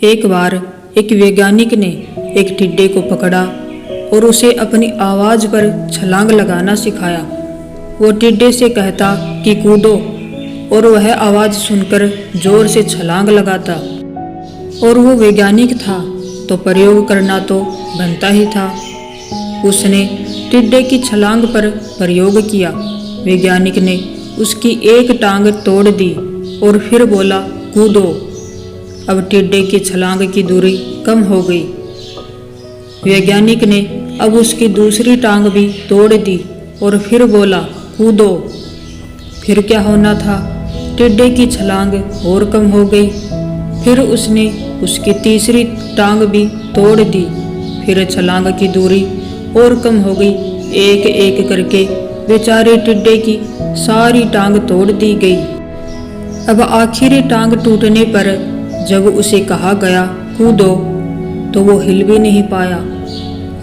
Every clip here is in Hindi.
एक बार एक वैज्ञानिक ने एक टिड्डे को पकड़ा और उसे अपनी आवाज पर छलांग लगाना सिखाया। वो टिड्डे से कहता कि कूदो, और वह आवाज सुनकर जोर से छलांग लगाता। और वो वैज्ञानिक था तो प्रयोग करना तो बनता ही था। उसने टिड्डे की छलांग पर प्रयोग किया। वैज्ञानिक ने उसकी एक टांग तोड़ दी और फिर बोला, कूदो। अब टिड्डे की छलांग की दूरी कम हो गई। वैज्ञानिक ने अब उसकी दूसरी टांग भी तोड़ दी और फिर बोला, कूदो। फिर क्या होना था, टिड्डे की छलांग और कम हो गई। फिर उसने उसकी तीसरी टांग भी तोड़ दी, फिर छलांग की दूरी और कम हो गई। एक एक करके बेचारे टिड्डे की सारी टांग तोड़ दी गई। अब आखिरी टांग टूटने पर जब उसे कहा गया कूदो, तो वो हिल भी नहीं पाया।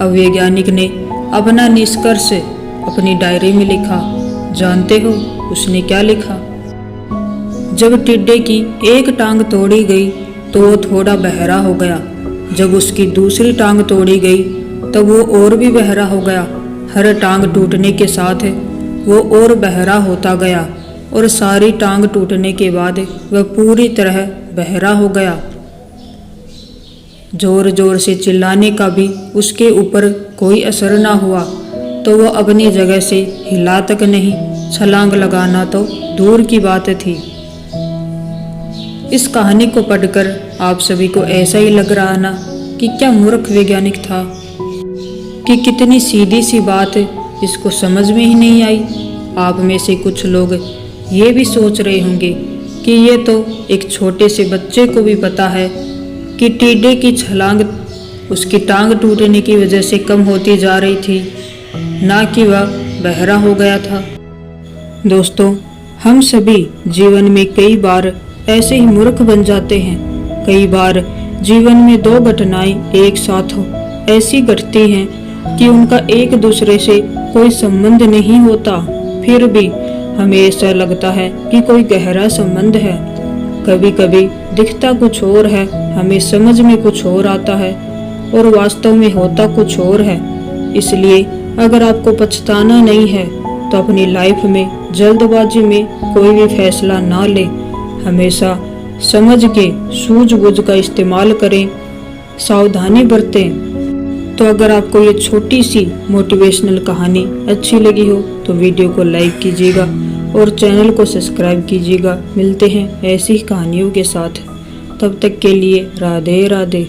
अब वैज्ञानिक ने अपना निष्कर्ष अपनी डायरी में लिखा। जानते हो उसने क्या लिखा? जब टिड्डे की एक टांग तोड़ी गई तो वो थोड़ा बहरा हो गया। जब उसकी दूसरी टांग तोड़ी गई तब वो और भी बहरा हो गया। हर टांग टूटने के साथ वो और बहरा होता गया और सारी टांग टूटने के बाद वह पूरी तरह बहरा हो गया। जोर जोर से चिल्लाने का भी उसके ऊपर कोई असर ना हुआ, तो वो अपनी जगह से हिला तक नहीं। छलांग लगाना तो दूर की बात थी। इस कहानी को पढ़कर आप सभी को ऐसा ही लग रहा ना कि क्या मूर्ख वैज्ञानिक था, कि कितनी सीधी सी बात इसको समझ में ही नहीं आई। आप में से कुछ लोग ये भी सोच रहे होंगे कि ये तो एक छोटे से बच्चे को भी पता है कि टिड्डे की छलांग उसकी टांग टूटने की वजह से कम होती जा रही थी, ना कि वह बहरा हो गया था। दोस्तों, हम सभी जीवन में कई बार ऐसे ही मूर्ख बन जाते हैं। कई बार जीवन में दो घटनाएं एक साथ ऐसी घटती हैं कि उनका एक दूसरे से कोई संबंध नहीं होता, फिर भी हमें ऐसा लगता है कि कोई गहरा संबंध है। कभी कभी दिखता कुछ और है, हमें समझ में कुछ और आता है और वास्तव में होता कुछ और है। इसलिए अगर आपको पछताना नहीं है तो अपनी लाइफ में जल्दबाजी में कोई भी फैसला ना लें। हमेशा समझ के सूझबूझ का इस्तेमाल करें, सावधानी बरतें। तो अगर आपको ये छोटी सी मोटिवेशनल कहानी अच्छी लगी हो तो वीडियो को लाइक कीजिएगा और चैनल को सब्सक्राइब कीजिएगा। मिलते हैं ऐसी ही कहानियों के साथ, तब तक के लिए राधे राधे।